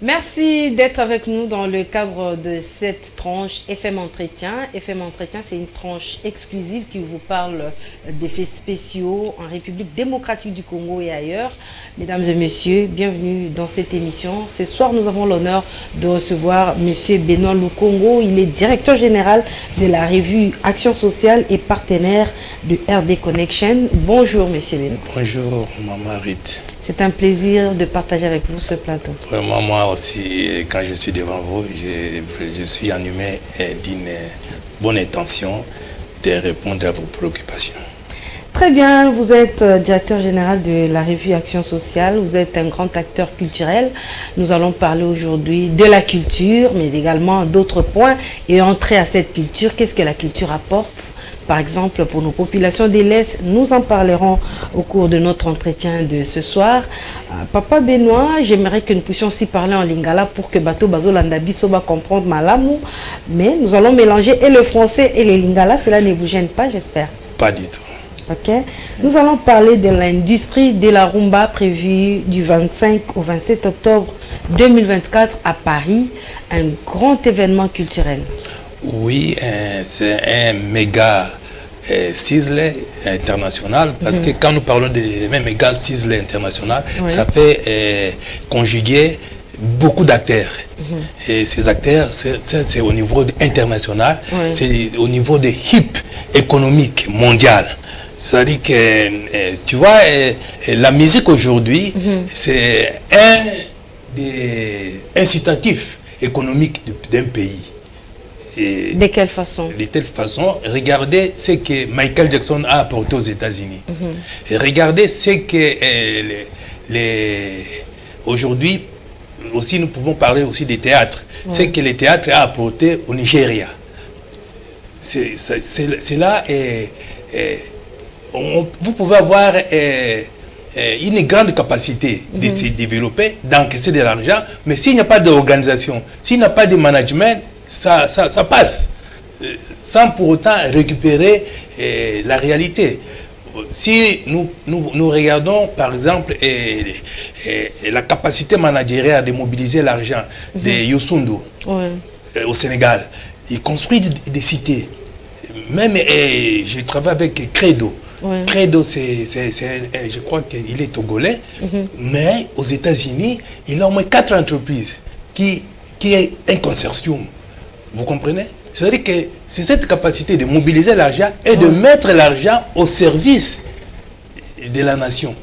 Merci d'être avec nous dans le cadre de cette tranche FM Entretien. FM Entretien, c'est une tranche exclusive qui vous parle d'effets spéciaux en République démocratique du Congo et ailleurs. Mesdames et messieurs, bienvenue dans cette émission. Ce soir, nous avons l'honneur de recevoir M. Benoît Lukongo. Il est directeur général de la revue Action sociale et partenaire de RD Connection. Bonjour, M. Benoît. Bonjour, Maman Rite. C'est un plaisir de partager avec vous ce plateau. Vraiment, moi aussi, quand je suis devant vous, je suis animé d'une bonne intention de répondre à vos préoccupations. Très bien, vous êtes directeur général de la revue Action sociale, vous êtes un grand acteur culturel. Nous allons parler aujourd'hui de la culture, mais également d'autres points et entrer à cette culture. Qu'est-ce que la culture apporte? Par exemple, pour nos populations de l'Est, nous en parlerons au cours de notre entretien de ce soir. Papa Benoît, j'aimerais que nous puissions aussi parler en lingala pour que Bato Bazo Landabi Soba comprendre Malamu. Mais nous allons mélanger et le français et les lingala. Cela ne vous gêne pas, j'espère? Pas du tout. Ok. Nous allons parler de l'industrie de la rumba prévue du 25 au 27 octobre 2024 à Paris. Un grand événement culturel. Oui, c'est un méga ciselé international, parce que quand nous parlons de même méga ciselé international, ça fait conjuguer beaucoup d'acteurs. Et ces acteurs, c'est au niveau international, c'est au niveau des hip économique mondial. C'est-à-dire que, tu vois, la musique aujourd'hui, c'est un des incitatifs économiques d'un pays. Et de quelle façon? De telle façon, regardez ce que Michael Jackson a apporté aux États-Unis. Et regardez ce que aujourd'hui, aussi nous pouvons parler aussi des théâtres. Ce que le théâtre a apporté au Nigeria. C'est là, vous pouvez avoir une grande capacité de se développer, d'encaisser de l'argent, mais s'il n'y a pas d'organisation, s'il n'y a pas de management, ça passe, sans pour autant récupérer la réalité. Si nous regardons, par exemple, la capacité managériale de mobiliser l'argent de Youssoundo au Sénégal, il construit des cités. Même, je travaille avec Credo. Credo, je crois qu'il est togolais, mais aux États-Unis, il a au moins 4 entreprises qui est un consortium. Vous comprenez? C'est-à-dire que c'est cette capacité de mobiliser l'argent et de mettre l'argent au service de la nation.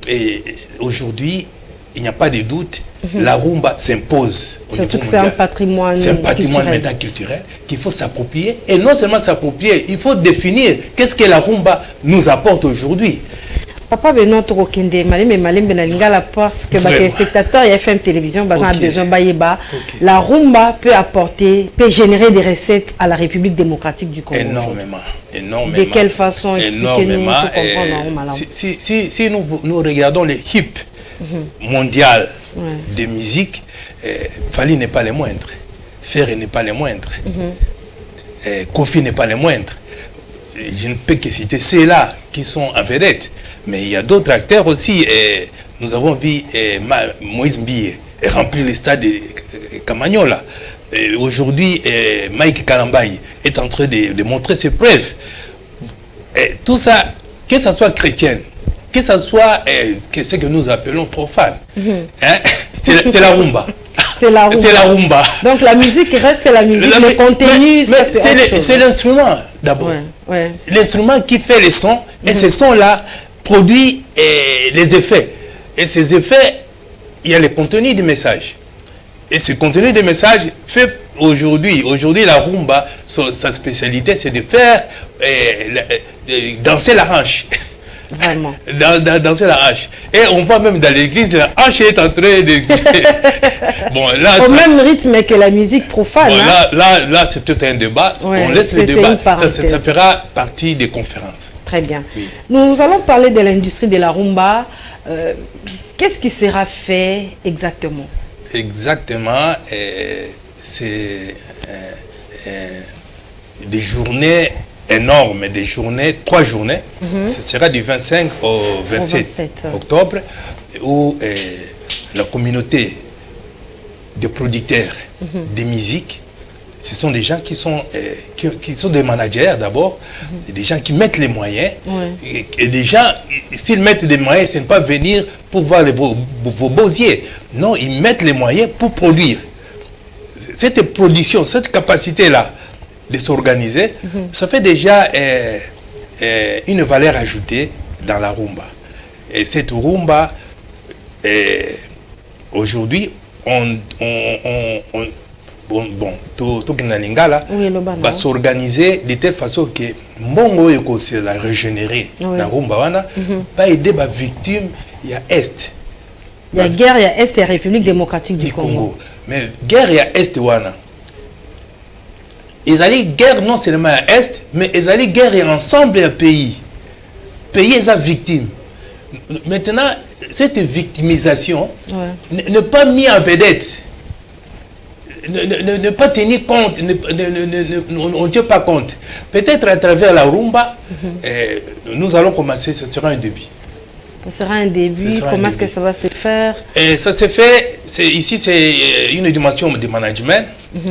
Et aujourd'hui, il n'y a pas de doute, la rumba s'impose au niveau mondial. C'est un patrimoine culturel. C'est un patrimoine maintenant culturel qu'il faut s'approprier. Et non seulement s'approprier, il faut définir qu'est-ce que la rumba nous apporte aujourd'hui. Papa Benoît Torokende, Malim Benalingala, parce que les spectateurs et FM Télévision, besoin Bayeba, la rumba peut générer des recettes à la République démocratique du Congo. Énormément. De quelle façon? Énormément. Si nous regardons les hip mondiales de musique, Fali n'est pas les moindres, Ferré n'est pas les moindres, Kofi n'est pas les moindres. Je ne peux que citer ceux-là qui sont en vedette. Mais il y a d'autres acteurs aussi. Nous avons vu Moïse Mbie remplir le stade de Camagnola. Aujourd'hui, Mike Kalambaye est en train de montrer ses preuves. Tout ça, que ce soit chrétien, que ce soit ce que nous appelons profane, c'est la rumba. C'est la rumba. Donc la musique reste la musique, le contenu, c'est l'instrument d'abord. L'instrument qui fait les sons, et ces sons-là produit les effets. Et ces effets, il y a le contenu du message. Et ce contenu du message fait aujourd'hui la rumba, sa spécialité, c'est de faire danser la hanche. Vraiment. Danser la hache. Et on voit même dans l'église, la hache est en train de... Bon, là, au même rythme que la musique profane. Bon, là c'est tout un débat. On laisse le débat. Ça fera partie des conférences. Très bien. Oui. Nous allons parler de l'industrie de la rumba. Qu'est-ce qui sera fait exactement? Exactement. C'est des journées énormes, des journées, 3 journées. Ce sera du 25 au 27 octobre, où la communauté des producteurs de musique. Ce sont des gens qui sont des managers d'abord, des gens qui mettent les moyens. Et des gens, s'ils mettent des moyens, ce n'est pas venir pour voir vos beaux yeux. Non, ils mettent les moyens pour produire. Cette production, cette capacité-là de s'organiser, ça fait déjà une valeur ajoutée dans la rumba. Et cette rumba, aujourd'hui, tout Lingala va s'organiser de telle façon que Mbongo est la régénérer dans la rumba wana, va aider les victimes. Il y a Est. Il y a guerre, il y a Est et République démocratique du Congo. Mais guerre, il y a Est wana. Ils allaient guerre non seulement à Est, mais ils allaient guerre ensemble à pays. Pays est victime. Maintenant, cette victimisation n'est pas mise en vedette. Ne pas tenir compte, on ne tient pas compte. Peut-être à travers la rumba, nous allons commencer, ce sera un début. Ce sera un début, comment est-ce que ça va se faire? Ça se fait, ici c'est une dimension de management,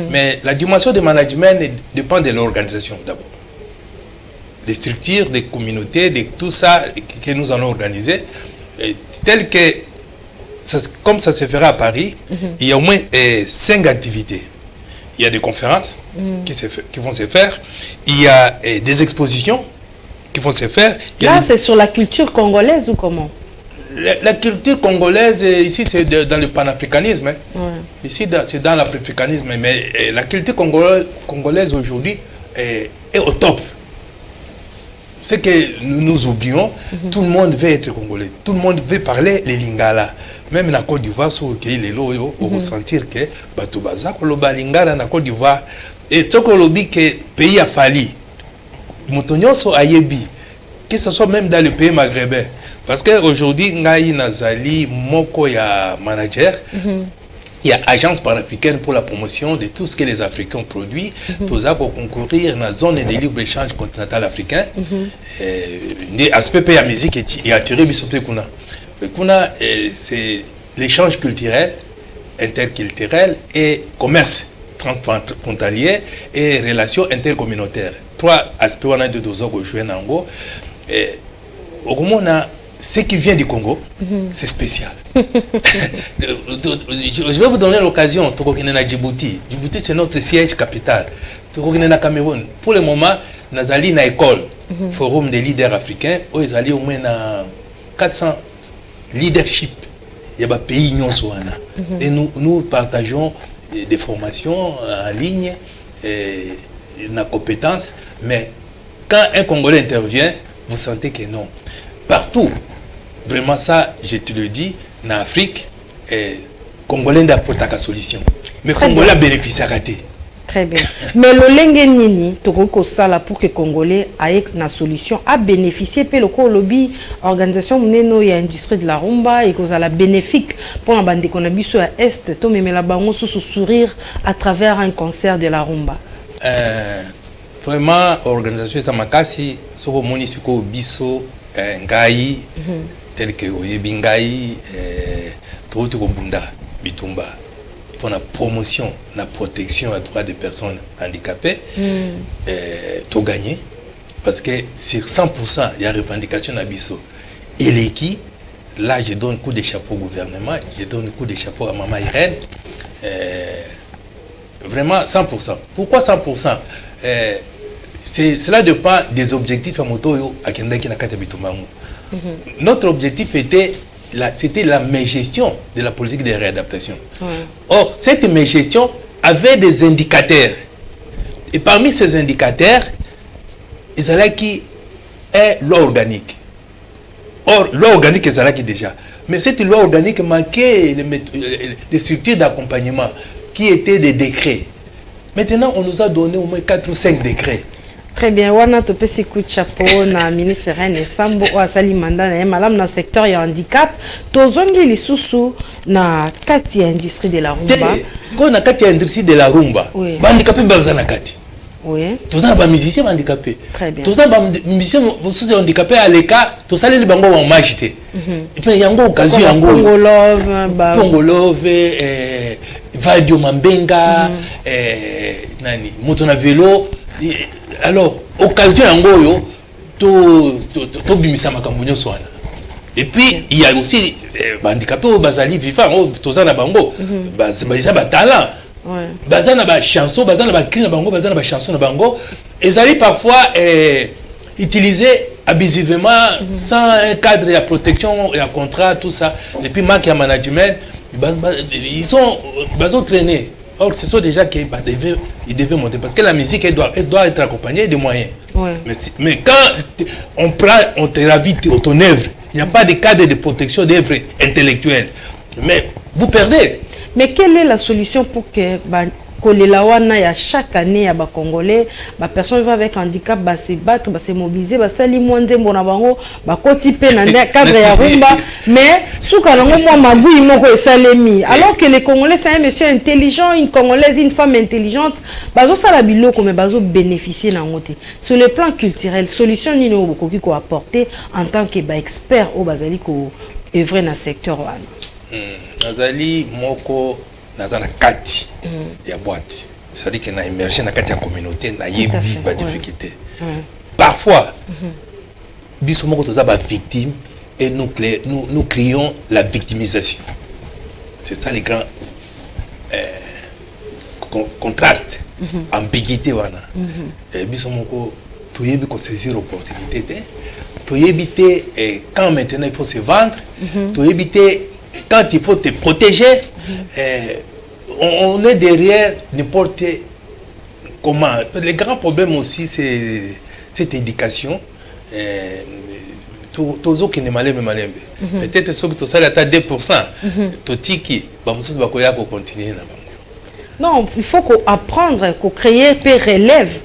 mais la dimension de management dépend de l'organisation d'abord. Des structures, des communautés, de tout ça que nous allons organiser, tel que, comme ça se fera à Paris, il y a au moins 5 activités. Il y a des conférences qui vont se faire, il y a des expositions qui vont se faire. Là, c'est sur la culture congolaise ou comment? La culture congolaise, ici, c'est dans le panafricanisme. Ici, c'est dans l'africanisme. Mais la culture congolaise aujourd'hui est au top. Ce que nous oublions, tout le monde veut être congolais. Tout le monde veut parler les lingala. Même la Côte d'Ivoire, il est là, on va sentir que Batoubaza, Koloba Lingala, la Côte d'Ivoire, et tout le pays a fallu. Moutonyoso Ayebi, que ce soit même dans le pays maghrébin. Parce qu'aujourd'hui, Ngaï Nazali, Moko, il y a manager, il y a agence panafricaine pour la promotion de tout ce que les Africains produisent, tout ça pour concourir dans la zone de libre-échange continental africain. L'aspect de la musique est attiré, c'est l'échange culturel, interculturel et commerce transfrontalier et relations intercommunautaires. 3 aspects on a de deux ans jouer en Congo. Au moment ce qui vient du Congo, c'est spécial. Je vais vous donner l'occasion. Djibouti. Djibouti, c'est notre siège capital. Cameroun. Pour le moment, nous allons dans l'école, forum des leaders africains, où ils allaient au moins 400 leadership. Il y a des pays et nous partageons des formations en ligne, nos compétences, mais quand un Congolais intervient, vous sentez que non. Partout, vraiment ça, je te le dis, en Afrique, Congolais n'apportent pas de solution. Mais Congolais bénéficient à rater. Très bien. Mais le Lengenini, Toko Sala pour que Congolais aient une solution à bénéficier. Puis le lobby, organisation Neno et industrie de la rumba et cause à la bénéfique pour la bande qu'on a vu sur l'Est, tout mais la bango sous sourire à travers un concert de la rumba. Vraiment, l'organisation est à Makasi, sur le municipal Bisso, Ngaï, tel que Oyebi Ngaï, Toutou Bunda, Bitumba. Pour la promotion, la protection à droit des personnes handicapées, tout gagné. Parce que sur 100%, il y a revendication à Bisso. Et l'équipe, là, je donne un coup de chapeau au gouvernement, je donne un coup de chapeau à Maman Irène. Vraiment 100%. Pourquoi 100%? Cela dépend des objectifs à Moto à Kendaki Nakata Bitumangu. Notre objectif était la gestion de la politique de réadaptation. Or, cette gestion avait des indicateurs. Et parmi ces indicateurs, il y a qui est loi organique. Or, loi organique, il y a qui déjà. Mais cette loi organique manquait des structures d'accompagnement qui étaient des décrets. Maintenant, on nous a donné au moins 4 ou 5 décrets. Très bien, wana to pesi coup de chapeau na ministre René Sambo ou asali mandat na malam na secteur ya handicap tozongi lisusu na kati ya industrie de la rumba. Ko na kati ya industrie de la rumba. Ba handicapé baza na kati. Oui. Tozana ba musicien handicapé. Très bien. Tozana ba musicien sous handicapé à l'écart, to saleli bango ba magité. Et puis yango occasion yango Pongo Love Pongo Love Valdio Mambenga, nani, moto na vélo. Alors, occasion yango to bimisa makambo nyonso wana. Et puis il y a aussi handicapés au bazali vivant, tozana bango, bazisa ba talent. Bazana ba chanson, bazana ba cri na bango, bazana ba chanson na bango. Ils allaient parfois utiliser abusivement sans un cadre de protection et un contrat, tout ça. Et puis manque de management, ils sont traînés. Or, ce sont déjà qu'ils devaient monter. Parce que la musique, elle doit être accompagnée de moyens. Ouais. Mais quand on te ravit ton œuvre, il n'y a pas de cadre de protection d'œuvre intellectuelle. Mais vous perdez. Mais quelle est la solution pour que il y a chaque année, il y a des Congolais, des personnes vivant avec handicap, se battre, se mobiliser, se faire moins de bonabongo, cotiper dans le cadre de rumba. Mais, alors que les Congolais, c'est un monsieur intelligent, une Congolaise, une femme intelligente, ils bénéficier sur le plan culturel, solution qui peut apporter en tant qu'expert au Bazali qui œuvre dans le secteur. Bazali, Moko, dans la carte, il y a boîte. C'est-à-dire qu'il y a émergé dans la carte de la communauté, il y a des difficultés. Parfois, nous sommes victimes et nous créons la victimisation. C'est ça les grands contrastes, ambiguïté. Nous sommes saisir l'opportunité. Pour éviter quand maintenant il faut se vendre, pour éviter quand il faut te protéger. On est derrière n'importe comment. Le grand problème aussi, c'est cette éducation. Tous qui ne malèvent peut-être ceux qui sont à 2%. Totiki, continuer. Non, il faut apprendre, créer, relève.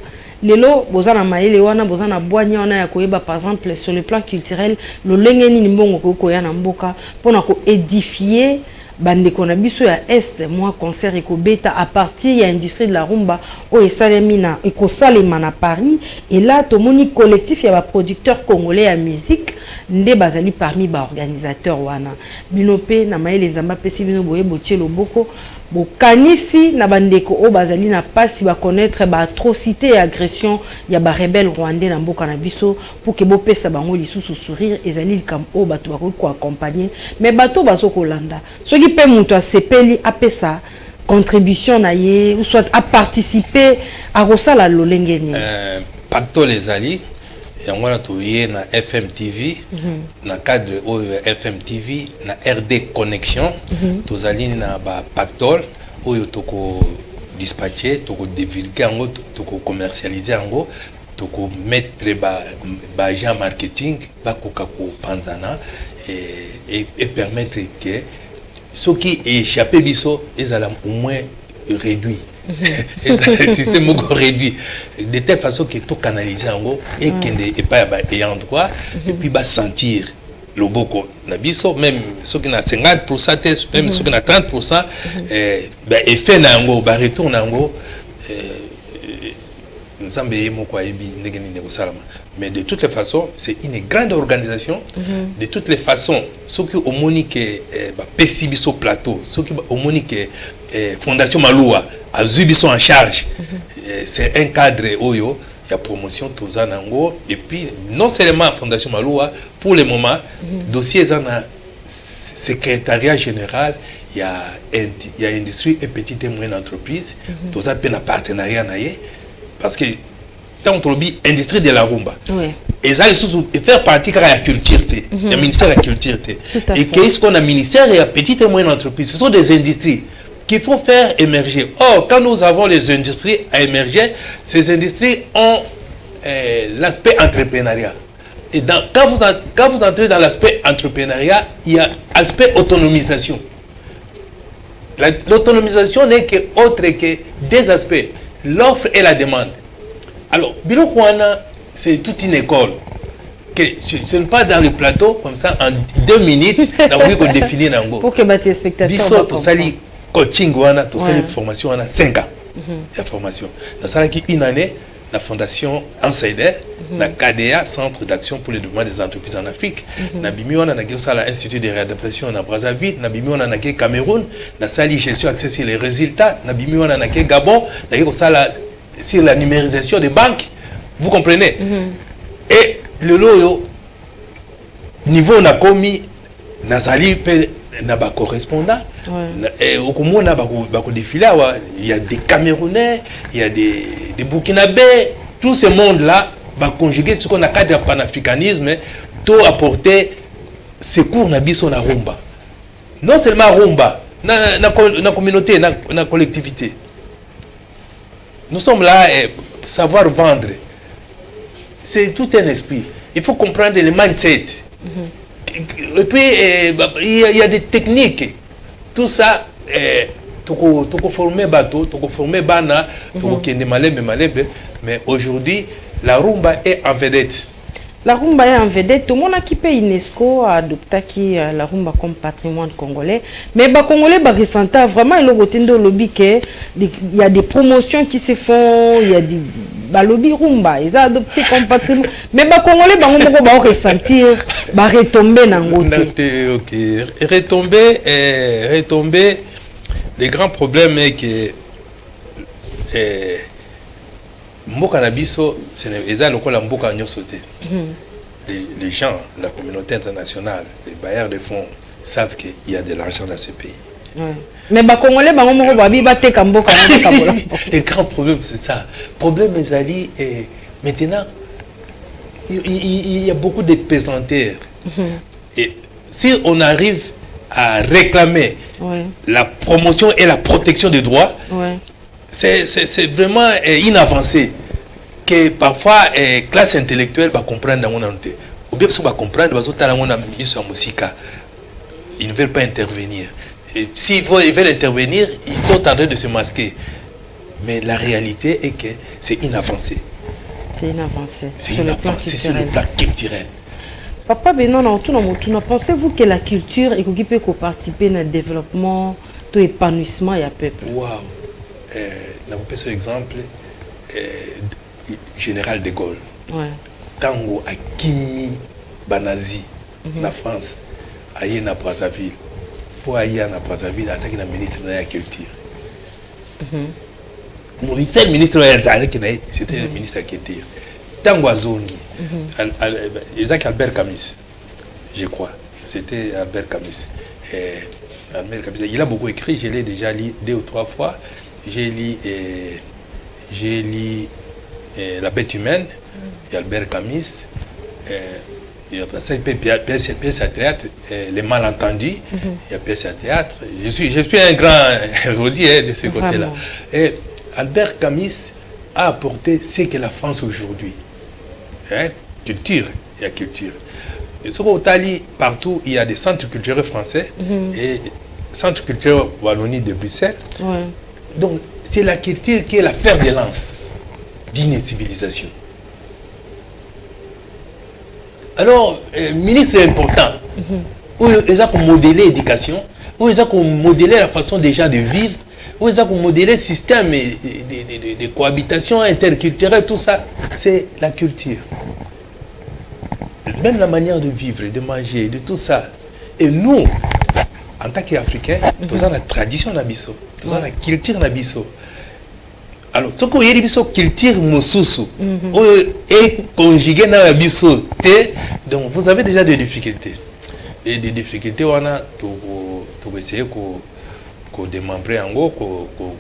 Lelo bozana maele wana bozana boanya wana ya koyeba par exemple sur le plan culturel lo lengeni nimbongo ko koya na mboka pona ko édifier bande kona biso ya est moi concert eko beta à partir ya industrie de la rumba o esalemina eko salema na Paris et là to moni collectif ya ba producteurs congolais ya musique nde bazali parmi ba organisateurs wana binope na maele nzamba pesi bino boye botie loboko Bokanisi na bandeko o bazali na pasi ba connaître ba atrocité et agression ya ba rebelle rwandais na mboka na biso pour que bo pesa bango lisusu sourire ezali likam o bato ba ko accompagner mais bato baso kolanda soki pe muto asepeli apesa contribution na ye ou soit à participer à rosala lolengeni pacto les alliés et on a trouvé na FM TV na cadre FM TV na RD connexion tous alliés na ba pactole oyo toko dispatcher toko divulguer ango toko commercialiser ango toko mettre ba agent marketing ba koka ko panzana et permettre que ceux qui échappent biso ezala au moins réduit. Le système est réduit de telle façon que tout canaliser en gros et qu'il n'est pas ayant droit et puis va sentir le boko nabiso même ceux qui n'a 50% même ceux qui n'a 30% effet nango ba retour nango nous avons mais de toutes les façons c'est une grande organisation de toutes les façons ceux qui au monique pessibiso plateau ceux qui au monique Fondation Maloua Azubi sont en charge. C'est un cadre oyo, il y a promotion Tozanango et puis non seulement Fondation Maloua pour le moment dossier dans secrétariat général il y a industrie et petite et moyenne entreprise Toza peine partenariat naie parce que tant on dit industrie de la rumba. Et ça et faire partie de la culture, il y a ministère de la culture et qu'est-ce qu'on a ministère et petite et moyenne entreprise, ce sont des industries qu'il faut faire émerger. Or, quand nous avons les industries à émerger, ces industries ont l'aspect entrepreneuriat. Et quand vous entrez dans l'aspect entrepreneuriat, il y a l'aspect autonomisation. L'autonomisation n'est que autre que des aspects, l'offre et la demande. Alors, Bilokwana, c'est toute une école. Ce n'est pas dans le plateau, comme ça, en 2 minutes, on définit l'ango. Pour que les spectateurs coaching wana to cette formation wana 5 ans la formation dans ça qui une année la fondation Insider na KDA, Centre d'action pour le développement des entreprises en Afrique. Na bimi on a l'Institut de réadaptation na Brazzaville, na bimi on a Cameroun, na sali gestion accès sur les résultats, na bimi on a Gabon, na sur la numérisation des banques. Vous comprenez? Et le loyo niveau on a commis na sali na ba correspondant. Et au Comona, il y a des Camerounais, il y a des Burkinabés, tout ce monde-là va conjuguer ce qu'on a cadre de panafricanisme, tout apporter secours na biso na rumba. Non seulement rumba, na communauté, na collectivité. Nous sommes là pour savoir vendre. C'est tout un esprit. Il faut comprendre le mindset. Et puis, il y a des techniques. Tout ça, tu peux former bateau, tu peux former bana, tu peux kende malebe, mais aujourd'hui, la rumba est en vedette. La rumba est en vedette. Tout le monde a quitté UNESCO a adopté la rumba comme patrimoine congolais. Mais les Congolais ressentent vraiment il y a des promotions qui se font, il y a des lobby rumba, ils ont adopté comme patrimoine. Mais les Congolais vont ressentir, retomber dans le côté. Ok, retomber. Le grand problème est que Mboka na biso, c'est lokola mboka nyosote. Les gens, la communauté internationale, les bailleurs de fonds savent qu'il y a de l'argent dans ce pays. Mais les Congolais, le grand problème, c'est ça. Le problème, Ezali, maintenant, il y a beaucoup de pesanteurs. Et si on arrive à réclamer la promotion et la protection des droits, c'est vraiment une avancée que parfois classe intellectuelle va comprendre dans mon entier. Ou bien va comprendre ils ne veulent pas intervenir. Et s'ils veulent intervenir, ils sont en train de se masquer. Mais la réalité est que c'est une avancée. C'est une avancée. C'est une avancée sur le plan culturel. Papa Benoît, pensez-vous que la culture peut participer dans le développement, tout épanouissement et à peuple? Waouh! Nous avons un exemple, général de Gaulle. Tango a Kimi Banazi, en France, aïe na Brazzaville. Pour aïe na Brazzaville, c'est le ministre de la culture. Le ministre de la culture, c'était le ministre de la culture. Tango Azongi, Isaac Albert Camus, je crois. C'était Albert Camus. Il a beaucoup écrit, je l'ai déjà lu 2 ou 3 fois. J'ai lu La bête humaine, Albert Camus, il y a pièce à théâtre, Les malentendus, il y a pièce à théâtre. Je suis un grand érudit de ce côté-là. Et Albert Camus a apporté ce que la France aujourd'hui. Culture, il y a culture. Et sur l'Italie, partout, il y a des centres culturels français et centres culturels Wallonie de Bruxelles. Donc, c'est la culture qui est la fer de lance d'une civilisation. Alors, ministre est important. Où ils ont modélé l'éducation, où ils ont modélé la façon des gens de vivre, où ils ont modélé le système de cohabitation interculturelle, tout ça, c'est la culture. Même la manière de vivre, de manger, de tout ça. Et nous, en tant qu'Africains, nous avons la tradition d'Abisso, nous avons la culture d'Abisso. Alors, ce qu'on y a la culture mosusu, est conjuguée dans l'Abisso, donc vous avez déjà des difficultés. Et des difficultés, on a pour essayer de démembrer en gros, au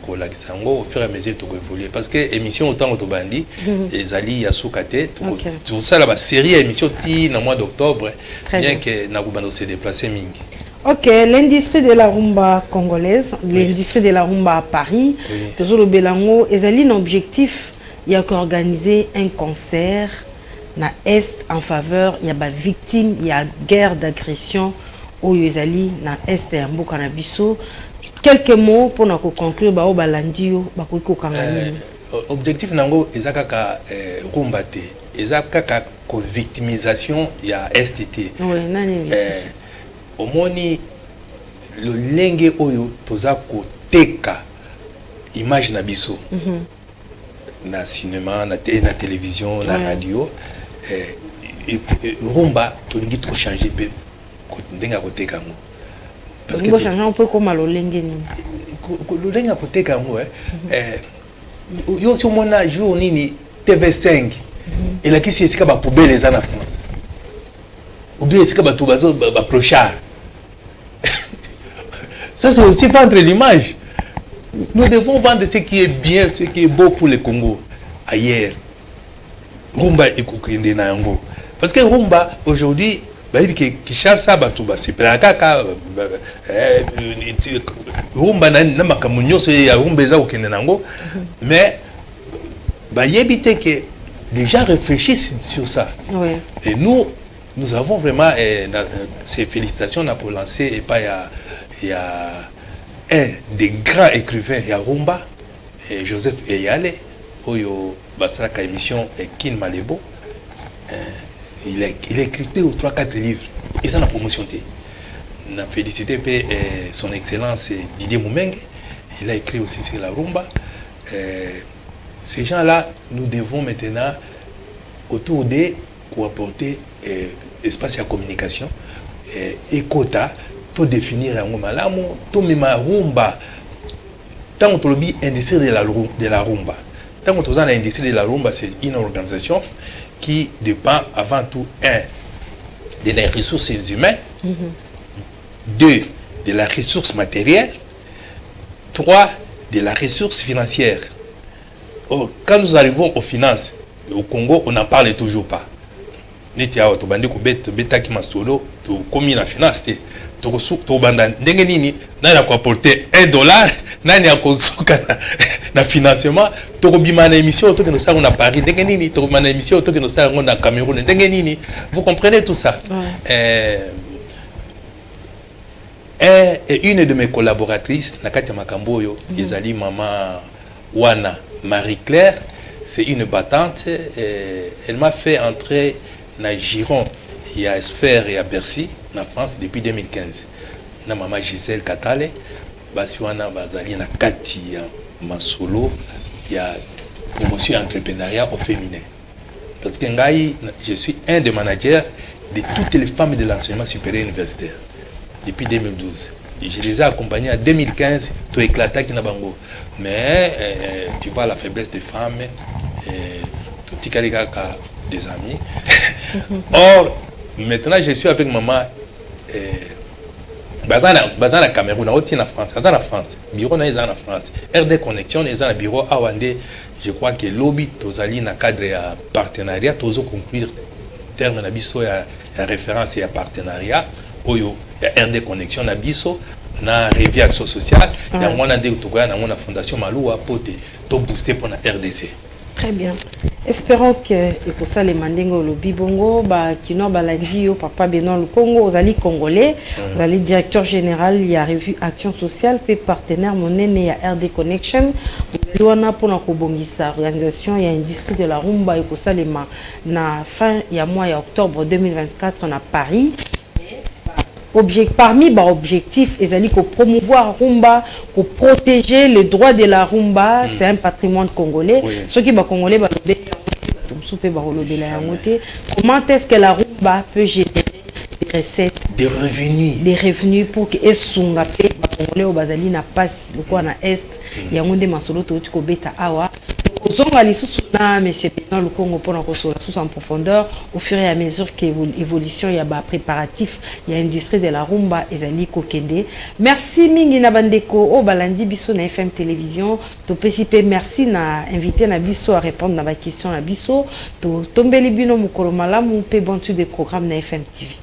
fur et à mesure de évoluer. Parce que l'émission autant autobandi, les alliés Yasukate, tout ça, la série émission dans le mois d'octobre, bien que Nagubano s'est déplacé mingi. Ok, l'industrie de la rumba congolaise, l'industrie de la rumba à Paris, toujours le Belango, ils ont un objectif, il y a qu'organiser un concert na Est en faveur, il y a des victimes, il y a guerre d'agression au Yezali na Est et en Bokanabiso. Quelques mots pour nous conclure, au Balandio, au Kangani. Objectif nango ezakaka rumba te, ezakaka ko victimisation ya STT. Au moni le lenge oyo toza ko teka image na biso na cinéma na télévision na radio rumba tolingi trop changer pe ndenga koteka ngo parce que changer un peu comme à l'olengeni l'olenga koteka ngo yo si mona jour nini TV5 et la qui c'est que ba poubelle les en France ou bien c'est que ba tubazo ba clochard ça c'est aussi vendre l'image. Nous devons vendre ce qui est bien, ce qui est beau pour le Congo ailleurs. Rumba et Kukende na yango. Parce que rumba aujourd'hui, qui chante ça batuba c'est pas kaka rumba na makamunyo c'est ya rumba za okende nango mais ba yebite que les gens réfléchissent sur ça. Oui. Et nous avons vraiment ces félicitations pour lancer et pas il y a un des grands écrivains, il y a Rumba, et Joseph Eyale, Oyo Basraka émission Kin Malebo. Il a écrit 2 ou 3-4 livres. Et ça, on a promotionné. On a félicité son excellence Didier Moumeng. Il a écrit aussi sur la Rumba. Ces gens-là, nous devons maintenant, autour d'eux, pour apporter espace à communication et quota. Faut définir un malamu, tout même rumba. Tant que l'objet industrie de la rumba, tant que l'industrie de la rumba, c'est une organisation qui dépend avant tout de les ressources humaines, 2 de la ressource matérielle, 3 de la ressource financière. Oh, quand nous arrivons aux finances, au Congo, on n'en parle toujours pas. Nous commis la finance. Ndenge nini nani apporter $1 nani akosuka na financement tokobima na émission to que nous ça on a Paris ndenge nini tokobima na émission to que nous ça on a Cameroun ndenge nini vous comprenez tout ça. Et une de mes collaboratrices Nakati Makamboyo ezali maman Wana Marie-Claire, c'est une battante, elle m'a fait entrer na Giron, il y a Sphère et à Bercy en France depuis 2015. Na maman Gisèle Katale, basiwana bazali na kati ya masolo ya promotion entrepreneuriat au féminin. Parce que ngai je suis un des managers de toutes les femmes de l'enseignement supérieur universitaire depuis 2012. Et je les ai accompagnées en 2015 tout éclaté qui na bango. Mais tu vois la faiblesse des femmes tout tikalika des amis. Or maintenant je suis avec maman bazana Cameroun aussi en France, en France, bureau na en France, RD Connexion les en bureau awande, je crois que lobby tozali na cadre ya partenariat tozo conclure terme na biso ya référence ya partenariat oyo ya RD Connexion na biso na Revue Action Sociale ya mwana de tokoya na mona fondation Maluwa pote to booster pour la RDC. Très bien. Espérons que pour ça les mandingo le bibongo ba kino balandi yo papa Benoît le Congo aux alliés congolais, vous allez directeur général il y a Revue Action Sociale puis partenaire monene ya RD Connection vous allez pour na kobongisa organisation il y a industrie de la rumba et pour ça les na fin il y a mois octobre 2024 on a Paris. Parmi les objectifs, ils allaient promouvoir rumba, pour protéger le droit de la rumba, c'est un patrimoine congolais. Ceux qui sont congolais, comment est-ce que la rumba peut générer des recettes, des revenus pour que les congolais au Bazali n'a pas le quoi na est, il y a un des masolo to beta awa. Monsieur Benoît le Congo pour la sous en profondeur au fur et à mesure que l'évolution il y a préparatif il y a industrie de la rumba et zali kokende. Merci mingi na bandeko au balandi biso na FM télévision to pesipe merci na invité na biso à répondre na ba question na biso to tombeli bino mukolo malamu pe bon tu des programmes na FM TV.